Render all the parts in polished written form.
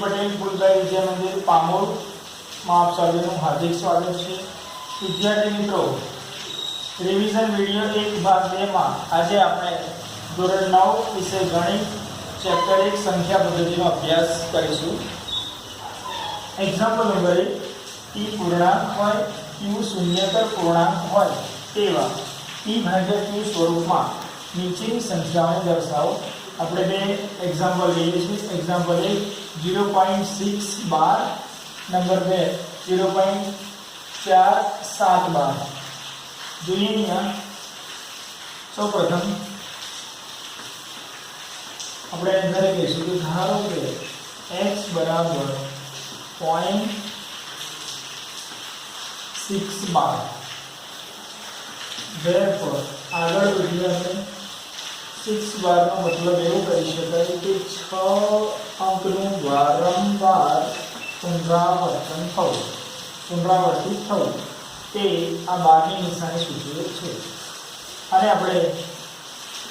पटेल फूलबाई विद्या मंदिर पामोर में आप सर्वेનું हार्दिक स्वागत है। विद्यार्थी मित्रों, रिविजन वीडियो 1 भाग 2 में आज આપણે ધોરણ 9 વિષય ગણિત ચેપ્ટર 1 સંખ્યા પદ્ધતિનો અભ્યાસ કરીશું। એક્ઝામ્પલ નંબર 1, p પૂર્ણાંક હોય q શૂન્યતર પૂર્ણાંક હોય તેવા p ભાગ્યા q સ્વરૂપમાં નીચેની સંખ્યાઓને દર્શાવો। આપણે બે એક્ઝામ્પલ લઈએ છીએ। Example 1 0.612, number 2 0.4712। જોઈએ અહીંયા સૌપ્રથમ આપણે અંદર કહીશું કે ધારો કે x બરાબર 0.612। therefore આગળ વધીએ આપણે 612 નો મતલબ એવું કરી શકાય કે 6 અંકનું વારંવાર પુનરાવર્તિત થવું તે આ 12ની નિશાની સૂચવે છે અને આપણે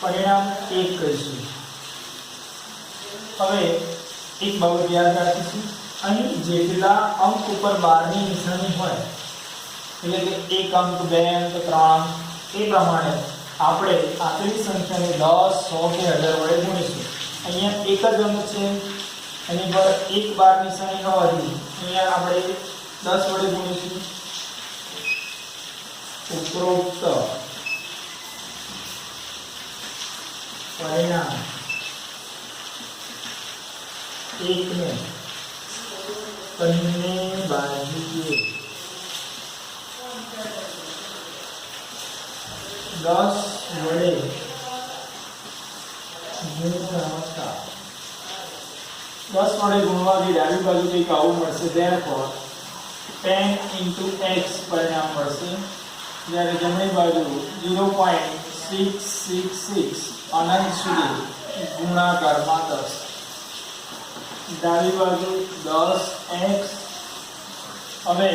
પરિણામ 1 કહીશું। હવે એક બાબત યાદ રાખીશું, અહીં જેટલા અંક ઉપર 12ની નિશાની હોય એટલે કે 1 અંક 2 અંક 3 અંક એ પ્રમાણે આપણે આપેલી સંખ્યાને 10 100 કે 1000 વડે ગુણીશું। અહીંયા એક જ અંક છે, એની પર 1 12 નિશાની હોવાથી અહીંયા આપણે 10 વડે ગુણીશું। ઉપરોક્ત પરિણામ 1 ને બંને બાજુએ 10 વડે ગુણતા 10 વડે ગુણવાથી ડાબી બાજુ કંઈક આવું મળશે। therefore 10 × x પરિણામ મળશે, જ્યારે જમણી બાજુ 0.666 અનંત સુધી ગુણાકારમાં 10, ડાબી બાજુ 10x। હવે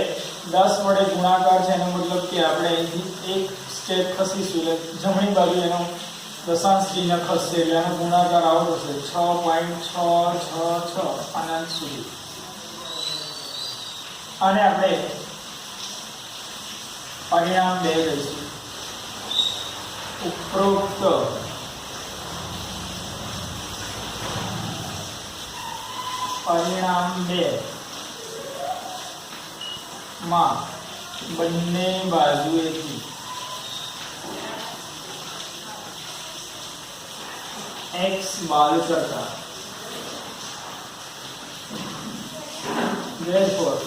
10 વડે ગુણાકાર છે એનો મતલબ કે આપણે અહીંથી એક સ્ટેપ ખસીશું એટલે જમણી બાજુ એનો દશાંશ ચિહ્ન ખસશે એટલે એનો ગુણાકાર આવો થશે 6.666 અનંત સુધી। અને આપણે પરિણામ 2 લઈશું। ઉપરોક્ત પરિણામ 2 માં બંને બાજુએથી x બાદ કરતા, therefore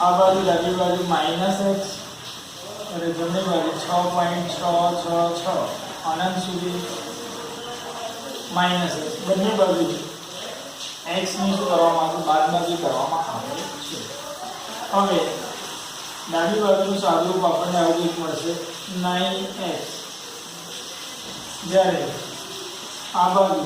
આ બાજુ ડાબી બાજુ -x અને જમણી બાજુ 6.666 અનંત સુધી -x, બંને બાજુ x ની શું કરવામાં આવે? બાદબાકી કરવામાં આવે છે। હવે ડાબી બાજુનું સાદુરૂપ આપણને આવું કંઈક મળશે 9x, જ્યારે આ બાજુ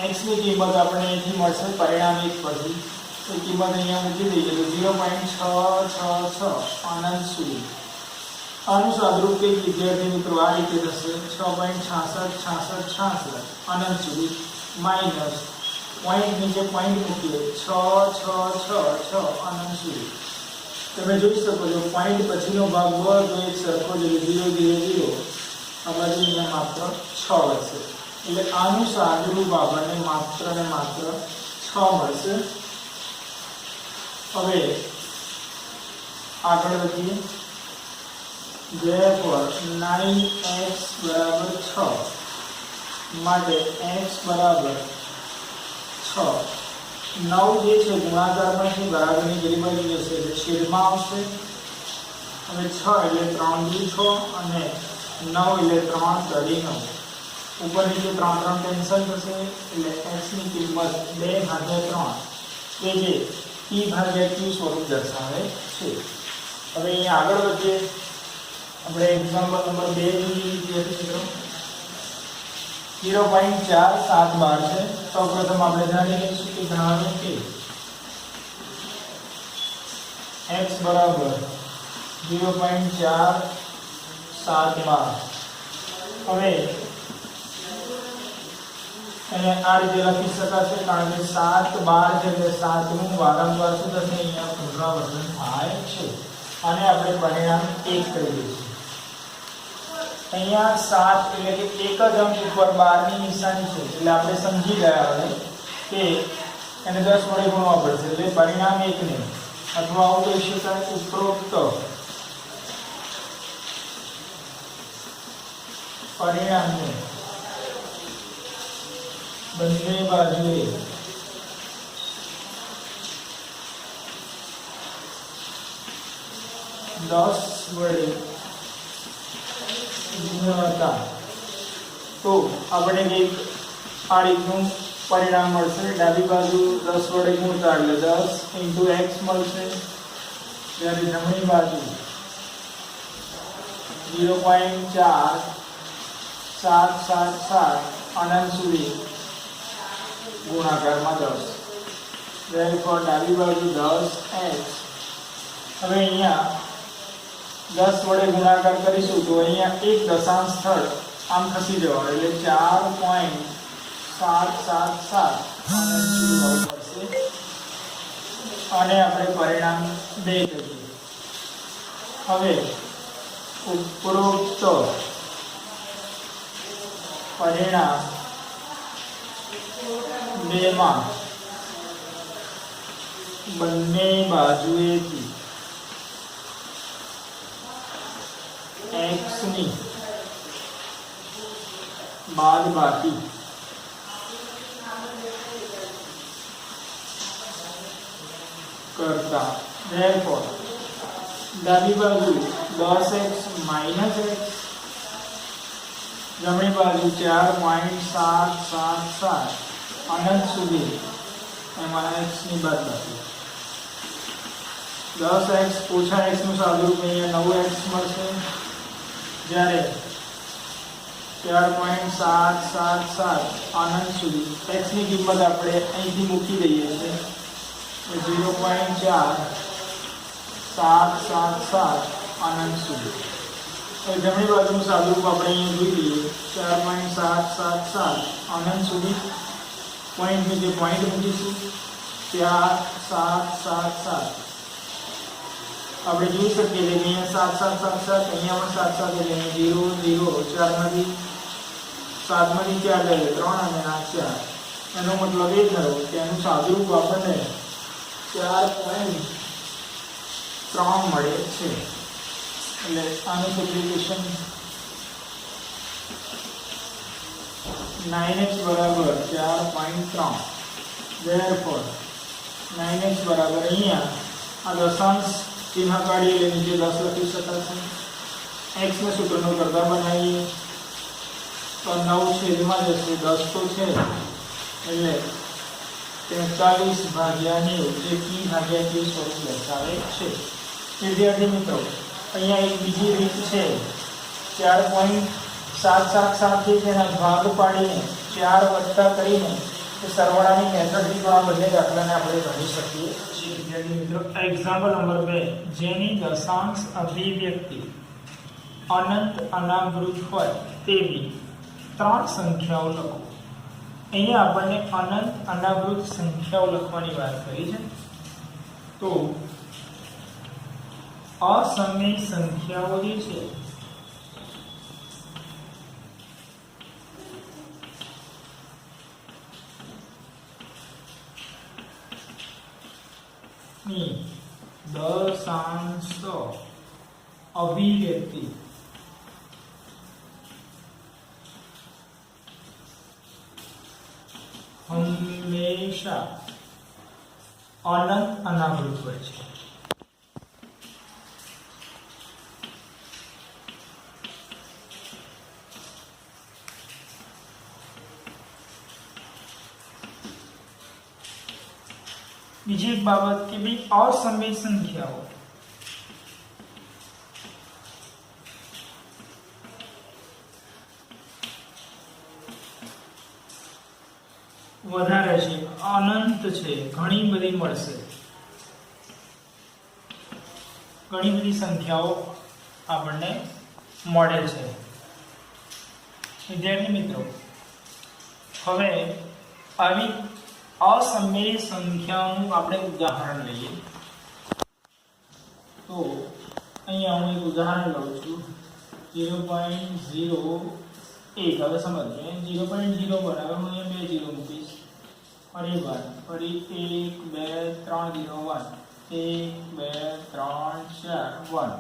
x ની કિંમત આપણને અહીંથી મળશે પરિણામ 1 પરથી, તો કિંમત અહીંયા મૂકી દઈએ તો 0.666 અનંત સુધી। આનું સાદુરૂપ કંઈક વિદ્યાર્થી મિત્રો આ રીતે થશે 6.6666 અનંત સુધી માઇનસ પોઈન્ટ નીચે પોઈન્ટ મૂકીએ 666 અનંત સુધી। તમે જોઈ શકો છો પોઈન્ટ પછીનો ભાગ બધો એક સરખો જ 0 0 0 આ બાજુ અહીંયા માત્ર 6 વધશે એટલે આનું સાદુરૂપ આપણને માત્ર ને માત્ર 6 મળશે। હવે આગળ વધીએ। therefore 9x બરાબર 6 માટે x બરાબર 6। 9 જે છે ગુણાકારમાં છે, બરાબરની જરી બાજુ જશે એટલે છેદમાં આવશે। હવે 6 એટલે 3 × 6 અને 9 એટલે 3 × 9, ઉપર નીચે 3 3 કેન્સલ થશે એટલે x ની કિંમત 2/3 કે જે p ભાગ્યા q સ્વરૂપ દર્શાવે છે। હવે અહીંયા આગળ વધીએ। આપણે એક્ઝામ્પલ નંબર 2 જોઈએ વિદ્યાર્થી મિત્રો। 0.4712 છે। સૌપ્રથમ આપણે જાણી લઈશું કે ધારો કે x બરાબર 0.4712। હવે અને આ રીતે લખી શકાશે કારણ કે 7 12 છે એટલે 7 નું વારંવાર શું થશે અહીંયા પુનરાવર્તન થાય છે અને આપણે પરિણામ 1 કરીએ છીએ અહીંયા 7 એટલે કે એક જ અંક ઉપર 12 ની નિશાની છે એટલે આપણે સમજી ગયા હવે કે એને 10 વડે ગુણવા પડશે એટલે પરિણામ 1 ને અથવા આવું કહી શકાય ઉપરોક્ત પરિણામને બંને બાજુએ 10 વડે ગુણતા તો આપણે એક આ રીતનું પરિણામ મળશે ડાબી બાજુ 10 વડે ગુણતા એટલે 10 × x મળશે જ્યારે જમણી બાજુ 0.4777 અનંત સુધી ગુણાકારમાં 10 therefore ડાબી બાજુ 10x હવે અહીંયા 10 વડે ગુણાકાર કરીશું તો અહીંયા એક દશાંશ સ્થળ આમ ખસી જવાનું એટલે 4.777 પડશે અને આપણે પરિણામ 2 કરીએ હવે ઉપરોક્ત પરિણામ 2 માં બંને બાજુએથી x ની બાદબાકી કરતા therefore ડાબી બાજુ 10x - x જમણી બાજુ 4.777 અનંત સુધી એમાં x ની બાદબાકી 10x - x નું સાદુરૂપ અહીંયા 9x મળશે જ્યારે 4.777 અનંત સુધી x ની કિંમત આપણે અહીંથી મૂકી દઈએ છીએ 0.4777 અનંત સુધી તો જમણી બાજુનું સાદુરૂપ આપણે અહીંયા જોઈ લઈએ 4.777 અનંત સુધી પોઈન્ટ નીચે પોઈન્ટ મૂકીશું 4777 આપણે જોઈ શકીએ કે અહીંયા 7777 અહીંયા પણ 77 એટલે 0 0 4 માંથી 4 લે 3 અને 4 એનો મતલબ એ થયો કે એનું સાદુરૂપ આપણને 4.3 મળે છે એટલે આનું સબ્સ્ટિટ્યુશન 9x બરાબર 4.3 therefore 9x બરાબર અહીંયા આ દશાંશ ચિહ્ન કાઢી એટલે નીચે 10 લખી શકાશે x ને સૂત્રનો કરતા બનાવીએ તો 9 છેદમાં જશે 10 તો છે એટલે 43/90 જે p/q સ્વરૂપ દર્શાવે છે વિદ્યાર્થી મિત્રો અહીંયા એક બીજી રીત છે 4.777 થી તેના ભાગ પાડીને 4 વત્તા કરીને એ સરવાળાની મેથડથી પણ આ બંને દાખલાને આપણે ગણી શકીએ છીએ વિદ્યાર્થી મિત્રો એક્ઝામ્પલ નંબર 2 જેની દશાંશ અભિવ્યક્તિ અનંત અનાવૃત હોય તેવી 3 સંખ્યાઓ લખો અહીંયા આપણને અનંત અનાવૃત સંખ્યાઓ લખવાની વાત કરી છે તો અસમય સંખ્યાઓ જે છે ની દશાંશ અભિવ્યક્તિ હંમેશા અનંત અનાવૃત હોય છે બીજી એક બાબત કે ભાઈ અસમય સંખ્યાઓ વધારે છે અનંત છે ઘણી બધી મળશે ઘણી બધી સંખ્યાઓ આપણને મળે છે વિદ્યાર્થી મિત્રો હવે આવી અસમય સંખ્યાઓનું આપણે ઉદાહરણ લઈએ. તો અહીંયા હું એક ઉદાહરણ લઉં છું 0.01. હવે સમજો 0.0 બરાબર હું અહીંયા 2 0 મૂકીશ. ફરી 1 ફરી 1 2 3 0 1 1 2 3 4 1.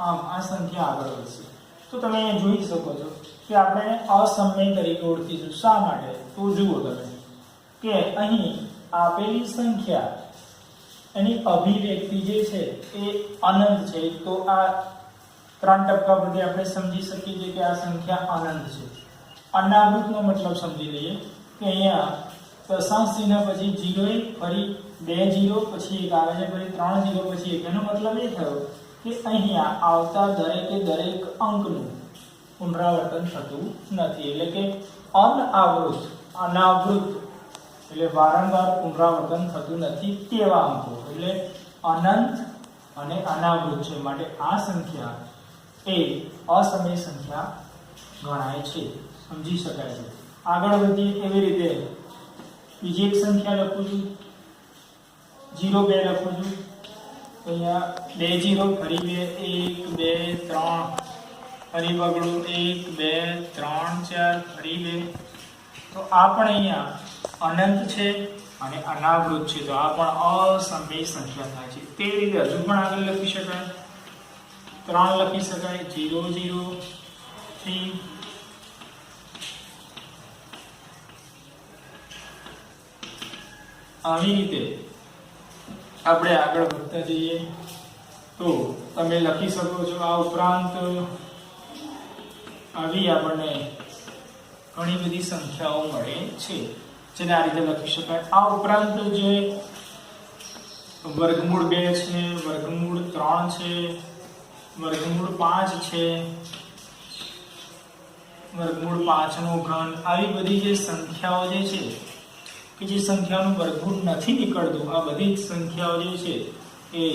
આમ આ સંખ્યા આગળ વધશે. તો તમે અહીંયા જોઈ શકો છો કે આપણે અસમય તરીકે ઓળખીશું. શા માટે? તો જુઓ તમે કે અહીં આપેલી સંખ્યા એની અભિવ્યક્તિ જે છે એ અનંત છે. તો આ 3 ટપકા પરથી આપણે સમજી શકીએ છીએ કે આ સંખ્યા અનંત છે. અનાવૃતનો મતલબ સમજી લઈએ કે અહીંયા દશાંશ ચિહ્ન પછી 0 ફરી 2 0 પછી 1 આવે છે, ફરી 3 0 પછી 1. એનો મતલબ એ થયો કે અહીંયા આવતા દરેક અંકનું પુનરાવર્તન થતું નથી. એટલે કે અનાવૃત એટલે વારંવાર પુનરાવર્તન થતું નથી તેવા અંકો. એટલે અનંત અને અનાવૃત છે. માટે આ સંખ્યા એ અસમય સંખ્યા ગણાય છે, સમજી શકાય છે. આગળ વધીએ એવી રીતે બીજી એક સંખ્યા લખું છું 0 2 લખું છું. અહીંયા 2 0 ફરી 2 1 2 3 ફરી બગડું 1 2 3 4 ફરી 2. તો આ પણ અહીંયા અનંત છે અને અનાવૃત છે. તો આ પણ અસમય સંખ્યા થાય છે. તે રીતે હજુ પણ આગળ લખી શકાય. 3 લખી શકાય 0 0 3. આવી રીતે આપણે આગળ વધતા જઈએ તો તમે લખી શકો છો. આ ઉપરાંત આવી આપણને ઘણી બધી સંખ્યાઓ મળે છે જેને આ રીતે લખી શકાય. આ ઉપરાંત જે વર્ગમૂળ 2 છે, વર્ગમૂળ 3 છે, વર્ગમૂળ 5 છે, વર્ગમૂળ 5 નો ઘન, આવી બધી જે સંખ્યાઓ જે છે કે જે સંખ્યાનું વર્ગમૂળ નથી નીકળતું, આ બધી જ સંખ્યાઓ જે છે એ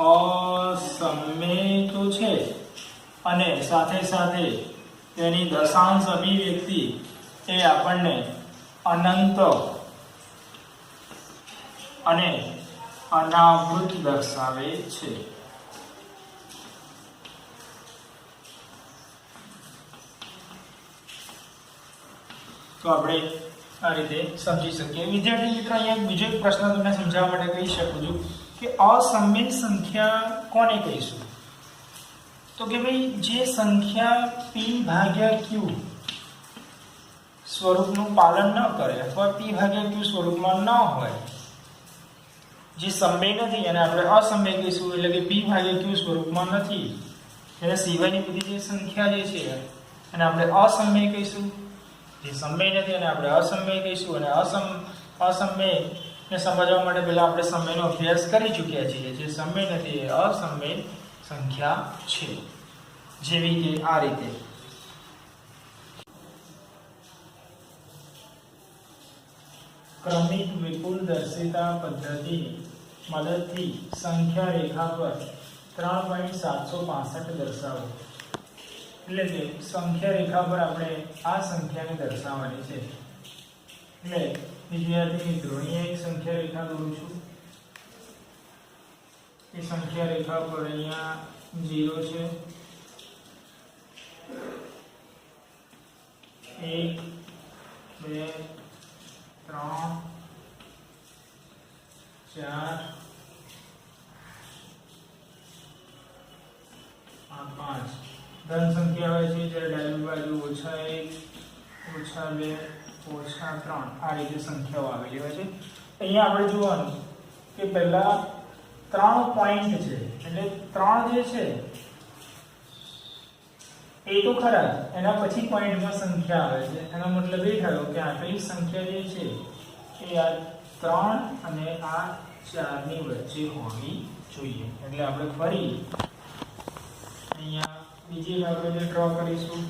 અસમય તો છે અને સાથે સાથે તેની દશાંશ અભિવ્યક્તિ એ આપણને અનંત અને અનાવૃત દર્શાવે છે. તો આપણે આ રીતે સમજી શકીએ. વિદ્યાર્થી મિત્રો, અહીંયા બીજો એક પ્રશ્ન તમને સમજાવવા માટે કહી શકું છું કે અસમય સંખ્યા કોને કહીશું? તો કે ભાઈ જે સંખ્યા p ભાગ્યા q સ્વરૂપનું પાલન ન કરે અથવા p ભાગ્યા q સ્વરૂપમાં ન હોય, જે સમય નથી એને આપણે અસમય કહીશું. એટલે કે p ભાગ્યા q સ્વરૂપમાં નથી, એના સિવાયની બધી જે સંખ્યા જે છે એને આપણે અસમય કહીશું. જે સમય નથી એને આપણે અસમય કહીશું. અને અસમય ને સમજવા માટે પહેલા આપણે સમયનો અભ્યાસ કરી ચૂક્યા છીએ. જે સમય નથી એ અસમય સંખ્યા છે. જેવી કે આ રીતે ક્રમિક વિપુલ દર્શિતા પદ્ધતિ મદદથી સંખ્યા રેખા પર 3.765 દર્શાવો. એટલે કે સંખ્યા રેખા પર આપણે આ સંખ્યાને દર્શાવવાની છે. એટલે વિદ્યાર્થી મિત્રો, અહીંયા એક સંખ્યા રેખા દોરું છું. એ સંખ્યા રેખા પર અહીંયા 0 છે, 1 2 3 4 5 ધન સંખ્યા હોય છે, જ્યારે ડાબી બાજુ -1 -2 -3 આ રીતે સંખ્યાઓ આવેલી હોય છે. અહીંયા આપણે જોવાનું કે પહેલા 3 પોઈન્ટ છે, એટલે 3 જે છે એ તો ખરા, એના પછી પોઈન્ટમાં સંખ્યા આવે છે. એનો મતલબ એ થયો કે આપેલી સંખ્યા જે છે એ આ 3 અને આ 4 ની વચ્ચે હોવી જોઈએ. એટલે આપણે ફરી અહીંયા બીજી બાજુ ડ્રો કરીશું.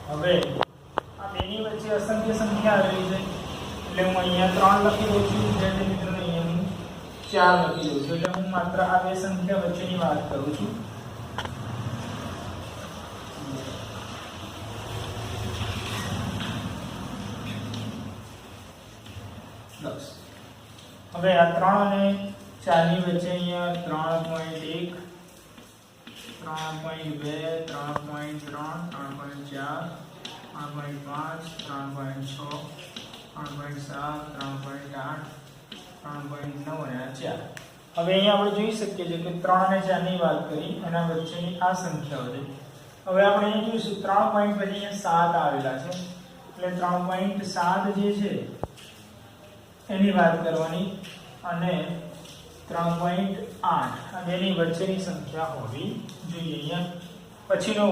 હવે આ બેની વચ્ચે અસંખ્ય સંખ્યા આવેલી છે, એટલે હું અહીંયા 3 લખી દઉં છું. વિદ્યાર્થી મિત્રો, અહીંયા હું 4 લખી દઉં છું. એટલે હું માત્ર આ બે સંખ્યા વચ્ચેની વાત કરું છું. હવે આ 3 અને 4 ની વચ્ચે અહીંયા 3.1 3.2 3.3 3.4 3.5 3.6 3.7 3.8 3.9 અને 4. હવે અહીંયા આપણે જોઈ શકીએ છીએ કે 3 અને 4 ની વાત કરી એના વચ્ચેની આ સંખ્યાઓ છે. હવે આપણે અહીં જોઈશું 3 પોઈન્ટ પછી અહીંયા 7 આવેલા છે એટલે 3.7 જે છે એની વાત કરવાની અને 3.8 અને એની વચ્ચેની સંખ્યા હોવી જોઈએ. અહીંયા પછીનો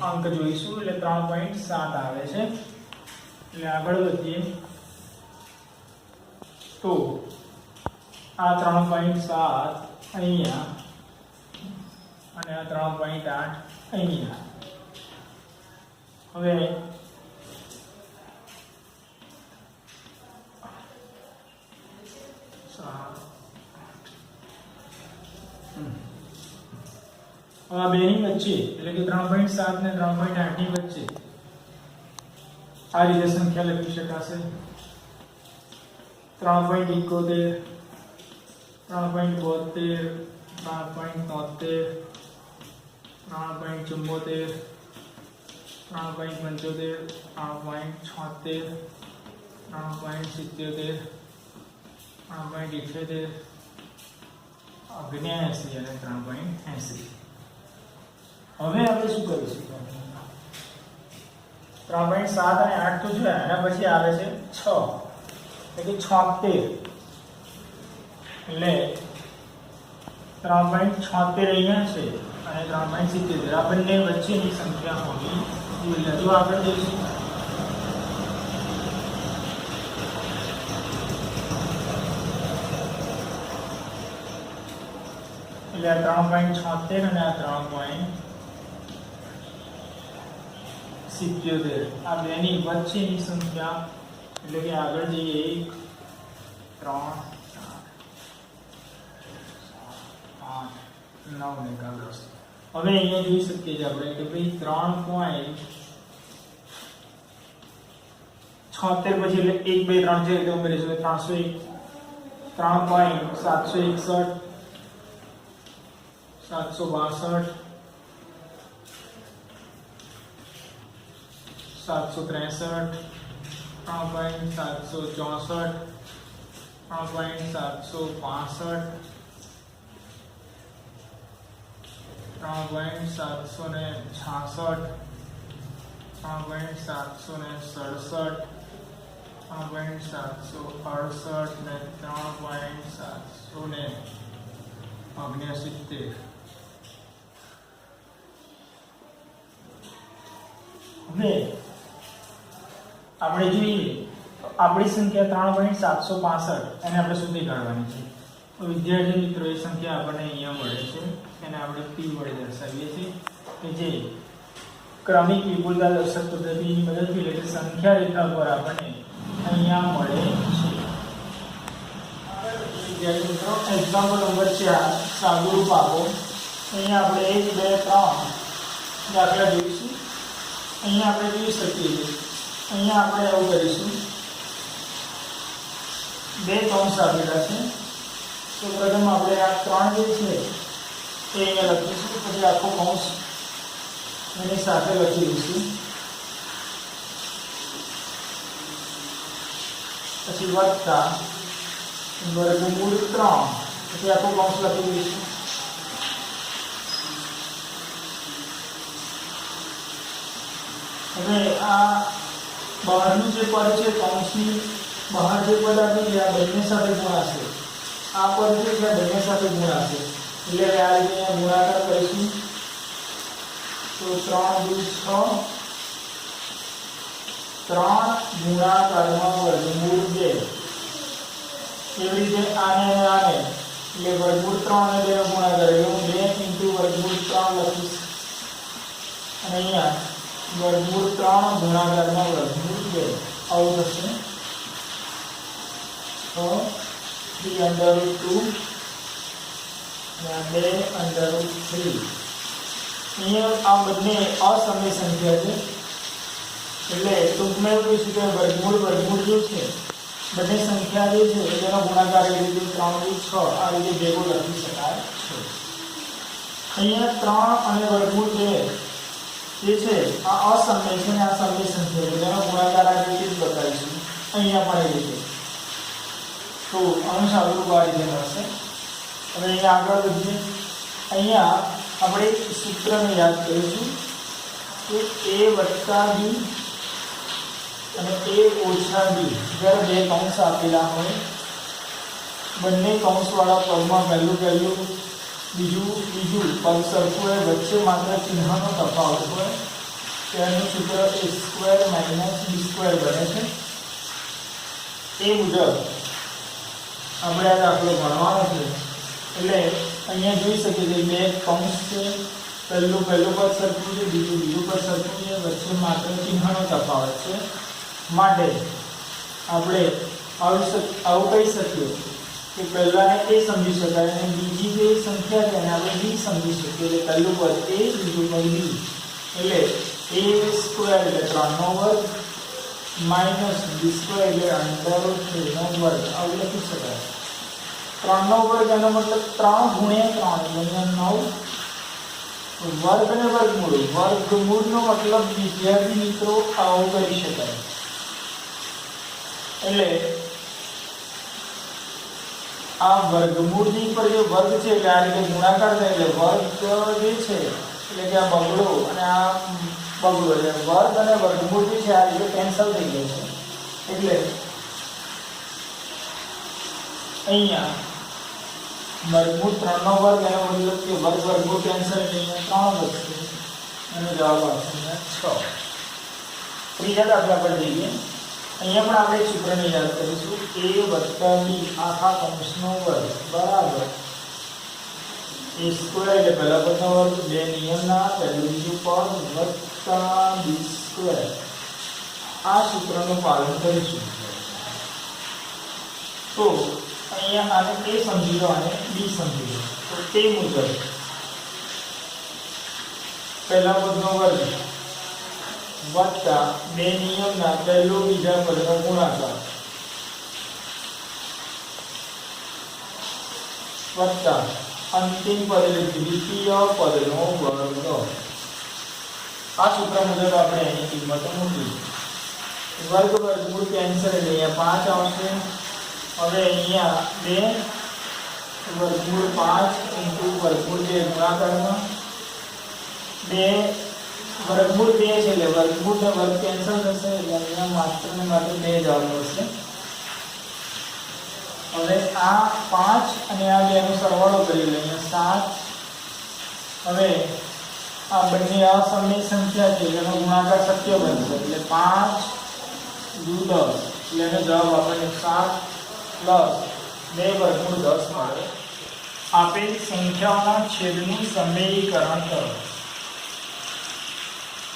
અંક જોઈશું એટલે 3.7 આવે છે. એટલે આગળ વધીએ તો આ 3.7 અહીંયા અને આ 3.8 અહીંયા. હવે આ બેની વચ્ચે એટલે કે 3.7 ને 3.8 ની વચ્ચે આ રીતે સંખ્યા લખી શકાશે. 3.71 3.72 3.73 3.74 3.75 3.76 3.77 3.78 79 અને 3.80. હવે આપણે શું કરીશું? 3.7 અને 8 તો જોયા, એના પછી આવે છે 6 એટલે કે 76 એટલે 3.76 અહીંયા છે અને 3.77 આ બંને વચ્ચેની સંખ્યા હોવી જોઈએ. જો આપણે જોઈશું એટલે 3.76 અને 3.77 આ બેની વચ્ચેની સંખ્યા એટલે કે આગળ જઈએ 1 3 4 5 9 ને 10. હવે અહીંયા જોઈ શકીએ છીએ આપણે કે ભાઈ 3.76 પછી એટલે 1 2 3 છે એટલે ઉમેરીશું 301 3.761 762 763 3.764 3.765 3.766 3.767 3.768 ને 3.769. હવે આપણે જોઈએ તો આપણી સંખ્યા 3.765 એને આપણે શોધી કાઢવાની છે. તો વિદ્યાર્થી મિત્રો એ સંખ્યા આપણને અહીંયા મળે છે એને આપણે p વડે દર્શાવીએ છીએ કે જે ક્રમિક વિપુલતા દર્શક પદ્ધતિની મદદથી એટલે સંખ્યા રેખા પર આપણને અહીંયા મળે છે. વિદ્યાર્થી મિત્રો એક્ઝામ્પલ નંબર 4 સાદુરૂપ આપો. અહીંયા આપણે 1 2 3 દાખલા જોઈશું. અહીંયા આપણે જોઈ શકીએ છીએ અહીંયા આપણે આવું કરીશું 2 કૌંસ આપેલા છે. તો પ્રથમ આપણે આ 3 જે છે એ અહીંયા લખીશું, પછી આખો કૌંસ એની સાથે લખી દઈશું, પછી વત્તા વર્ગમૂળ 3 પછી આખો કૌંસ લખી દઈશું. હવે આ બહારનું જે પદ છે કૌંસની બહાર જે પદ આપી છે આ બંને સાથે ગુણાશે. આ પદ જે છે બંને સાથે ગુણાશે એટલે આ રીતે ગુણાકાર કરીશું તો 3 × 6 3 ગુણાકારમાં વર્ગમૂળ 2. એવી રીતે આને એટલે વર્ગમૂળ 3 અને 2 નો ગુણાકાર એટલે હું 2 × વર્ગમૂળ 3 લખીશ અને અહીંયા વર્ગમૂળ 3 ગુણાકારમાં વર્ગમૂળ 2 આવું થશે. તો 3√2 અને 2√3. અહીંયા આ બંને અસમય સંખ્યા છે એટલે ટૂંકમાં એવું કહીશું કે વર્ગમૂળ જે છે બંને સંખ્યા જે છે તેનો ગુણાકાર એ રીતે 3 × 6 આ રીતે ભેગો લખી શકાય છે. અહીંયા 3 અને વર્ગમૂળ 2 જે છે આ અસમય છે અને આ સમય સંખ્યા છે તેનો ગુણાકાર આ રીતે જ બતાવીશું. અહીંયા પણ એ રીતે તો અનુસારું આ રીતે મળશે. હવે અહીંયા આગળ વધીએ. અહીંયા આપણે એક સૂત્રને યાદ કરીશું કે a + b અને a - b જ્યારે બે કૌંસ આપેલા હોય, બંને કૌંસવાળા પદમાં પહેલું બીજું પદ સરખું હોય, વચ્ચે માત્ર ચિહ્નનો તફાવત હોય, તેનું સૂત્ર a² - b² બને છે. એ મુજબ આપણે આ દાખલો ગણવાનો છે. એટલે અહીંયા જોઈ શકીએ કે બે કૌંસ છે, પહેલું પદ સરખું છે, બીજું પદ સરખું છે, વચ્ચે માત્ર ચિહ્નનો તફાવત છે. માટે આપણે આવું કહી શકીએ કે પહેલાને એ સમજી શકાય અને બીજી જે સંખ્યા છે એને આપણે બી સમજી શકીએ. એટલે પહેલું પદ a, બીજું પદ બી. એટલે a² એટલે 3 નો વર્ગ -b² એટલે √3 નો વર્ગ આવું લખી શકાય. 3 નો વર્ગ એનો મતલબ 3 × 3 એટલે 9. વર્ગ અને વર્ગમૂળનો મતલબ વિદ્યાર્થી મિત્રો આવું કરી શકાય. એટલે આ વર્ગમૂળની પર જે વર્ગ છે એટલે આ રીતે ગુણાકાર થાય એટલે વર્ગ જે છે એટલે કે આ બગડો અને આ બગડો એટલે વર્ગ અને વર્ગમૂળ જે છે આ રીતે કેન્સલ થઈ જાય છે. એટલે અહીંયા વર્ગમૂળ 3 નો વર્ગ એનો મતલબ કે વર્ગમૂળ કેન્સલ એટલે અહીંયા 3 વધશે અને જવાબ આવશે 6. ત્રીજા દાખલા પર જઈએ. અહીંયા પણ આપણે સૂત્રને યાદ કરીશું a + b આખા કૌંસનો વર્ગ બરાબર a² એટલે પહેલા પદનો વર્ગ, બે નિયમના પહેલું બીજું પદ વત્તા b². આ સૂત્રનું પાલન કરીશું. તો અહીંયા આને a સમજી લો અને b સમજી લો. તો તે મુજબ પહેલા પદનો વર્ગ વત્તા બે નિયમના પહેલું બીજા પદનો ગુણાકાર વત્તા અંતિમ પદ એટલે દ્વિતીય પદનો વર્ગ. આ સૂત્ર મુજબ આપણે એની કિંમત મૂકી. વર્ગમૂળ કેન્સલ એટલે અહીંયા 5 આવશે. હવે અહીંયા 2 વર્ગમૂળ 5 × વર્ગમૂળ 2 ગુણાકારમાં 2 વર્ગમૂળ 2 છે એટલે વર્ગમૂળ ને વર્ગ કેન્સલ થશે એટલે અહીંયા માત્ર ને માત્ર 2 જવાબ મળશે. હવે આ 5 અને આ 2 નો સરવાળો કરી લઈએ 7. હવે આ બંને અસમય સંખ્યા છે એનો ગુણાકાર શક્ય બનશે એટલે 5 × 10 એટલે એનો જવાબ આપણને 7 + 2 વર્ગમૂળ 10 મળે. આપેલ સંખ્યાઓના છેદનું સમીકરણ કરો.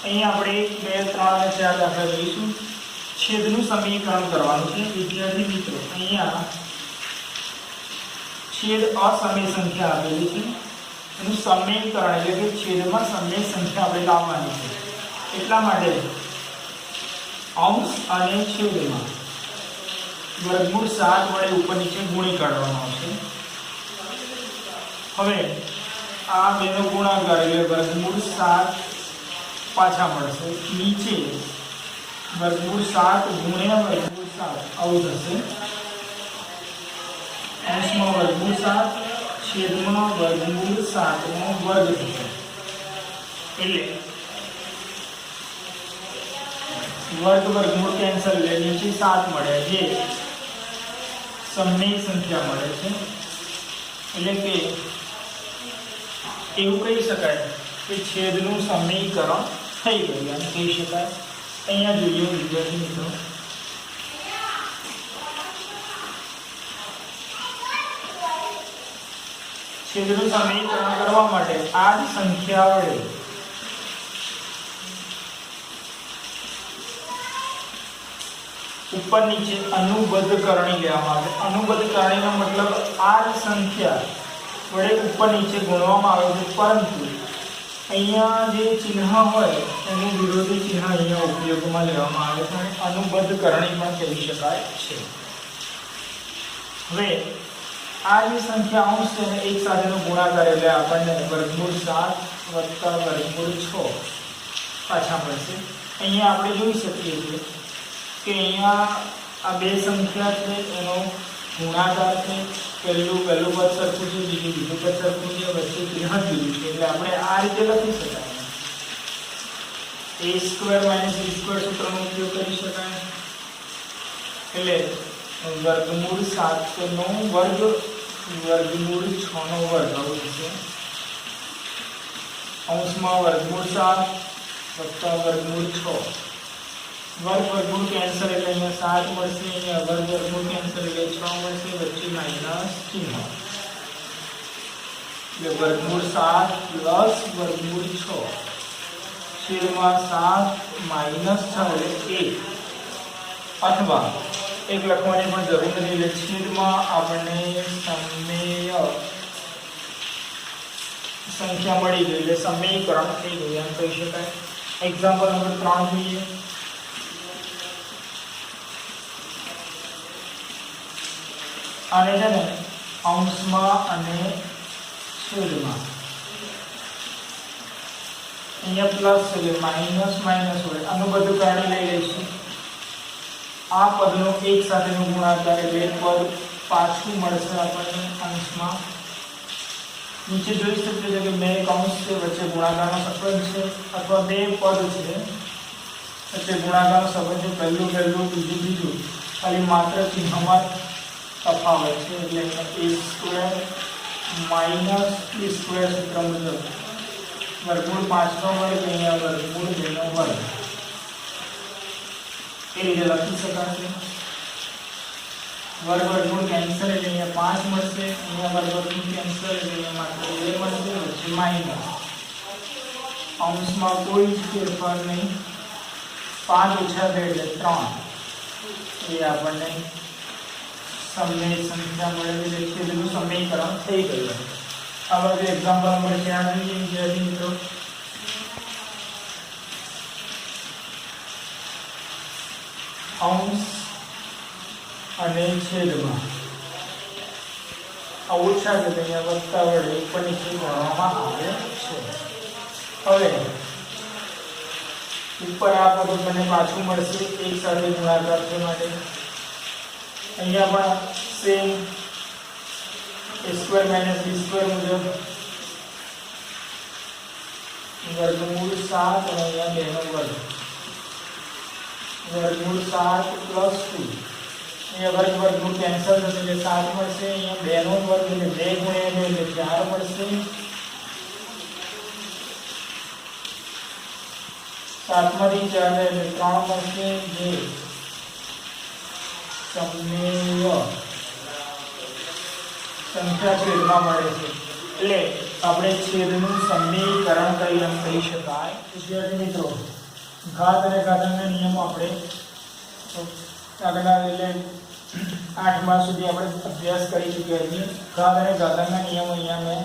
અહીં આપણે 2, 3 અને 4 દાખલા લઈશું. છેદનું સમીકરણ કરવાનું છે. વિદ્યાર્થી મિત્રો અહીંયા છેદ અસમય સંખ્યા આપેલી છે, એનું સમીકરણ એટલે કે છેદમાં સમય સંખ્યા આપણે લાવવાની છે. એટલા માટે અંશ અને છેદમાં વર્ગમૂળ 7 વડે ઉપર નીચે ગુણી કાઢવામાં આવશે. હવે આ બેનો ગુણાકાર એટલે વર્ગમૂળ 7 પાછા મળશે. નીચે વર્ગમૂળ 7 ગુણ્યા વર્ગમૂળ 7 આવું થશે. અંશમાં વર્ગમૂળ 7 છેદમાં વર્ગમૂળ 7 નો વર્ગ થશે. એટલે વર્ગમૂળ કેન્સલ એટલે નીચે 7 મળે જે સમય સંખ્યા મળે છે. એટલે કે એવું કહી શકાય કે છેદનું સમીકરણ થઈ ગયું એમ કહી શકાય. અહીંયા જોઈએ વિદ્યાર્થી મિત્રો છેદનું સમીકરણ કરવા માટે આ જ સંખ્યા વડે ઉપર નીચે અનુબદ્ધ કરણી લેવામાં આવે. અનુબદ્ધ કરણીનો મતલબ આ જ સંખ્યા વડે ઉપર નીચે ગુણવામાં આવે છે, પરંતુ અહીંયા જે ચિહ્ન હોય એનું વિરોધી ચિહ્ન અહીંયા ઉપયોગમાં લેવામાં આવે છે અને અનુબદ્ધ કરણી પણ કહી શકાય છે. હવે આ જે સંખ્યા અંશ છે ને એક સાથેનો ગુણાકાર એટલે આપણને વર્ગમૂળ 7 વત્તા વર્ગમૂળ 6 પાછા મળશે. અહીંયા આપણે જોઈ શકીએ છીએ કે અહીંયા આ બે સંખ્યા છે એનો ગુણાકાર છે. પહેલું પદ સરખું છે, બીજું પદ સરખું છે, વચ્ચે ચિહ્ન જુદું છે એટલે આપણે આ રીતે લખી શકાય. a² - b² સૂત્રનો ઉપયોગ કરી શકાય. એટલે વર્ગમૂળ 7 નો વર્ગ વર્ગમૂળ 6 નો વર્ગ આવું થશે. અંશમાં વર્ગમૂળ 7 વત્તા વર્ગમૂળ 6. વર્ગમૂળ કેન્સલ એટલે અહીંયા 7 મળશે, અહીંયા વર્ગમૂળ કેન્સલ એટલે 6 મળશે, વચ્ચે માઈનસ ચિહ્ન. એટલે વર્ગમૂળ 7 પ્લસ વર્ગમૂળ 6 છેદમાં 7 માઈનસ 6 એટલે 1. અથવા એક લખવાની પણ જરૂર નથી એટલે છેદમાં આપણને સમમેય સંખ્યા મળી ગઈ એટલે સમીકરણ થઈ ગયું એમ કહી શકાય. એક્ઝામ્પલ નંબર 3 જોઈએ. આને છે ને અંશમાં અને છેદમાં અહીંયા પ્લસ છે માઈનસ હોય આનું બધું કાઢી લઈ લઈશું. આ પદનો એક સાથેનો ગુણાકાર એટલે પદ પાછું મળશે આપણને અંશમાં. નીચે જોઈ શકીએ છીએ કે બે કૌંસ છે, વચ્ચે ગુણાકારનો સંબંધ છે, અથવા બે પદ છે વચ્ચે ગુણાકારનો સંબંધ છે. પહેલું બીજું ખાલી માત્ર ચિહ્નમાં તફાવત છે એટલે a² - b² સૂત્ર મુજબ વર્ગમૂળ 5 નો વર્ગ અહીંયા વર્ગમૂળ 2 નો વર્ગ એ રીતે લખી શકાશે. વર્ગમૂળ કેન્સલ એટલે અહીંયા 5 મળશે, અહીંયા વર્ગમૂળ કેન્સલ એટલે અહીંયા માત્ર 2 મળશે, વચ્ચે માઈનસ. અંશમાં કોઈ જ ફેરફાર નહીં. 5 - 2 એટલે 3 એ આપણને સમય સંખ્યા મળેલી છે તેનું સમીકરણ થઈ ગયું. હવે જે એક્ઝામ્પલ નંબર 4 જોઈએ વિદ્યાર્થી મિત્રો. અંશ અને છેદમાં ઓછા છે અહીંયા વત્તા વડે ઉપર નીચે ગણવામાં આવે છે. હવે ઉપર આ પદ મને પાછું મળશે એક સાથે ગુણાકાર છે માટે અહીંયા પણ સેમ a² - b² મુજબ વર્ગમૂળ 7 અને અહીંયા 2 નો વર્ગ વર્ગમૂળ 7 પ્લસ 2 અહીંયા વર્ગમૂળ કેન્સલ થશે એટલે 7 મળશે, અહીંયા 2 નો વર્ગ એટલે 2 ગુણ્યા 2 એટલે 4 મળશે. 7 માંથી 4 જાય એટલે 3 મળશે જે સમમેય સંખ્યા છેદમાં મળે છે. એટલે આપણે છેદનું સમીકરણ કરી એમ કહી શકાય. વિદ્યાર્થી મિત્રો ઘાત અને ઘાતાંકના નિયમો આપણે આગળના એટલે 8મા સુધી આપણે અભ્યાસ કરી ચૂક્યા છીએ. ઘાત અને ઘાતાંકના નિયમો અહીંયા મેં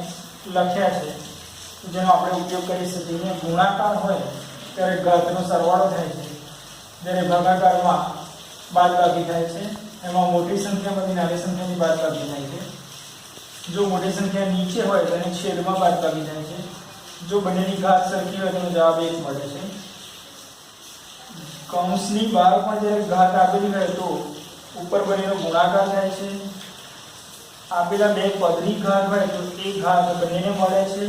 લખ્યા છે જેનો આપણે ઉપયોગ કરી શકીએ. ગુણાકાર હોય ત્યારે ઘાતનો સરવાળો થાય છે, જ્યારે ભાગાકારમાં બાદબાકી થાય છે. એમાં મોટી સંખ્યામાંથી નાની સંખ્યાની બાદબાકી થાય છે. જો મોટી સંખ્યા નીચે હોય તો એને છેદમાં બાદબાકી થાય છે. જો બંનેની ઘાત સરખી હોય તો જવાબ 1 મળે છે. કૌંસની બહાર પણ જ્યારે ઘાત આપેલી હોય તો ઉપર બંનેનો ગુણાકાર થાય છે. આપેલા બે પદની ઘાત હોય તો એ ઘાત બંનેને મળે છે.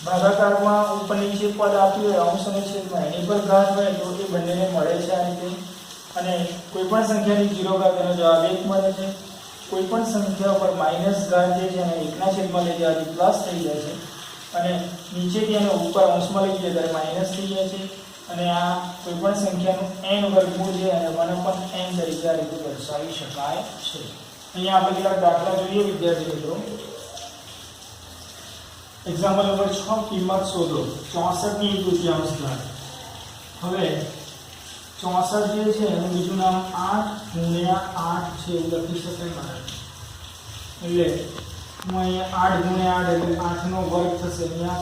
ભાગાકારમાં ઉપર નીચે પદ આપ્યું હોય અંશ અને છેદમાં એની પર ઘાત હોય તો એ બંનેને મળે છે આ રીતે. અને કોઈ પણ સંખ્યાની 0 ઘાત એનો જવાબ 1 મળે છે. કોઈ પણ સંખ્યા પર માઈનસ ઘાત જે છે એને 1 છેદમાં લઈ જવાથી પ્લસ થઈ જાય છે, અને નીચેથી એને ઉપર અંશમાં લઈ જાય ત્યારે માઈનસ થઈ જાય છે. અને આ કોઈ પણ સંખ્યાનું n વર્ગમૂળ છે અને 1/n તરીકે આ રીતે દર્શાવી શકાય છે. અહીંયા આપણે કેટલાક દાખલા જોઈએ વિદ્યાર્થી મિત્રો. એક્ઝામ્પલ નંબર 6 કિંમત શોધો 64 ની 1/3 ઘાત. હવે 64 જે છે એનું બીજું નામ 8/8 છે એવું લખી શકાય. એટલે હું અહીંયા 8/8 એટલે 8 નો વર્ગ થશે. અહીંયા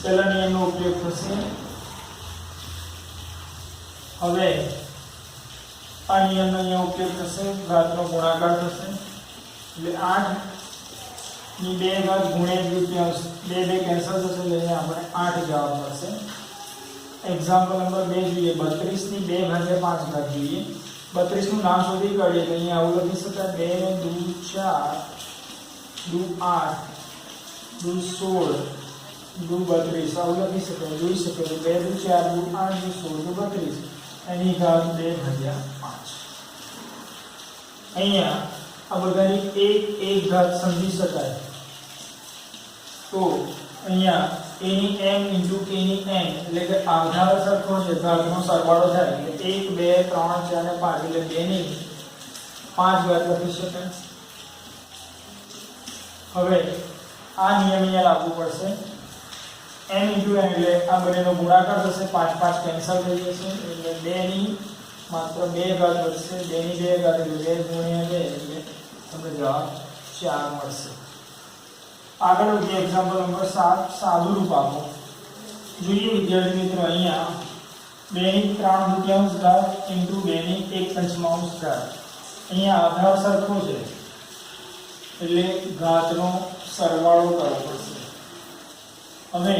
પહેલા નિયમનો ઉપયોગ થશે. હવે આ નિયમનો અહીંયા ઉપયોગ થશે, ઘાતનો ગુણાકાર થશે એટલે 8 ની 2 ઘાત ગુણ્યા 1 તૃતીયાંશ 2 કેન્સલ થશે એટલે અહીંયા આપણે 8 જવાબ મળશે. એક્ઝામ્પલ નંબર 2 જોઈએ. 32 ની 2 ભાગ્યા 5 ઘાત જોઈએ. 32 નું નામ શોધી કાઢીએ તો અહીંયા આવું લખી શકાય 2 દુ 4 દુ 8 દુ 16 દુ 32 આવું લખી શકાય. જોઈ શકો છો 2 દુ 4 દુ 8 દુ 16 દુ 32 એની ઘાત 2 ભાગ્યા 5. અહીંયા આ બધાની એક ઘાત સમજી શકાય તો અહીંયા a ની m * k ની n એટલે કે આધાર સરખો છે, ઘાતનો સરવાળો થાય એટલે 1 2 3 4 અને 5 એટલે 2 ની 5 ઘાત લખી શકાય. હવે આ નિયમ અહીંયા લાગુ પડશે. m * n એટલે આ બંનેનો ગુણાકાર થશે, 5 5 કેન્સલ થઈ જશે એટલે 2 ની માત્ર 2 ઘાત વધશે. 2 ની 2 ઘાત એટલે 2 ગુણ્યા 2 એટલે તમને જવાબ 4 મળશે. આગળ વધીએ. એક્ઝામ્પલ નંબર 7 સાદું રૂપ આપો. જોઈએ વિદ્યાર્થી મિત્રો અહીંયા 2 ની 3 દૂતીયાંશ ઘાત * 2 ની 1 પંચમાંશ ઘાત. અહીંયા આધાર સરખો છે એટલે ઘાતનો સરવાળો કરવો પડશે. હવે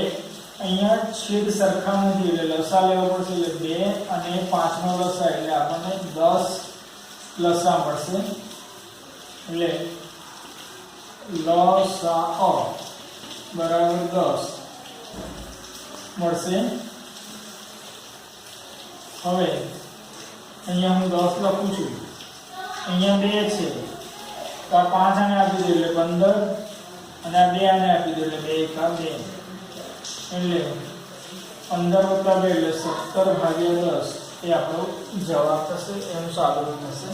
અહીંયા છેદ સરખા નથી એટલે લસા લેવો પડશે એટલે 2 અને 5 નો લસા એટલે આપણને 10 લસા મળશે. એટલે લસા બરાબર 10 મળશે. હવે અહીંયા હું 10 લખું છું, અહીંયા 2 છે તો આ 5 આને આપી દો એટલે 15 અને આ 2 આને આપી દો એટલે 2 * 2 એટલે 15 + 2 એટલે 17 ભાગ્યા 10 એ આપણો જવાબ થશે. એનું સાદું રૂપ થશે.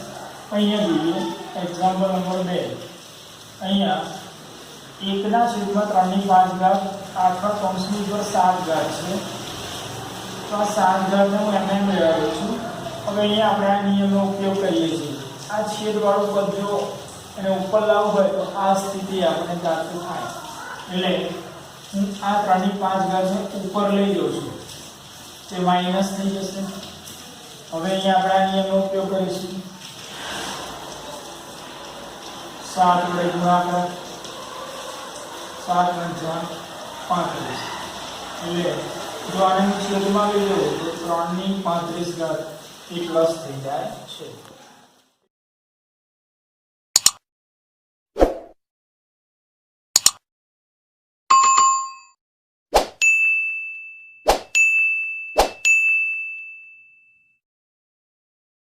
અહીંયા જોઈએ એક્ઝામ્પલ નંબર 2. અહીંયા 1/3 ની 5 ઘાત આખા કૌંસની ઉપર 7 ઘાત છે તો આ 7 ઘાતને હું એમ મેળવ્યો છું. હવે અહીંયા આપણે આ નિયમનો ઉપયોગ કરીએ છીએ. આ છેદવાળું પદ જો એને ઉપર લાવવું હોય તો આ સ્થિતિ આપણે પ્રાપ્ત થાય એટલે હું આ 3 ની 5 ઘાતને ઉપર લઈ જાઉં છું તે માઈનસ થઈ જશે. હવે અહીંયા આપણે આ નિયમનો ઉપયોગ કરીશું. 7 વડે ગુણાકાર 7 × 35 એટલે જો આને છેદમાં લઈ લઉં તો 3 ની 35 ઘાત એ પ્લસ થઈ જાય છે.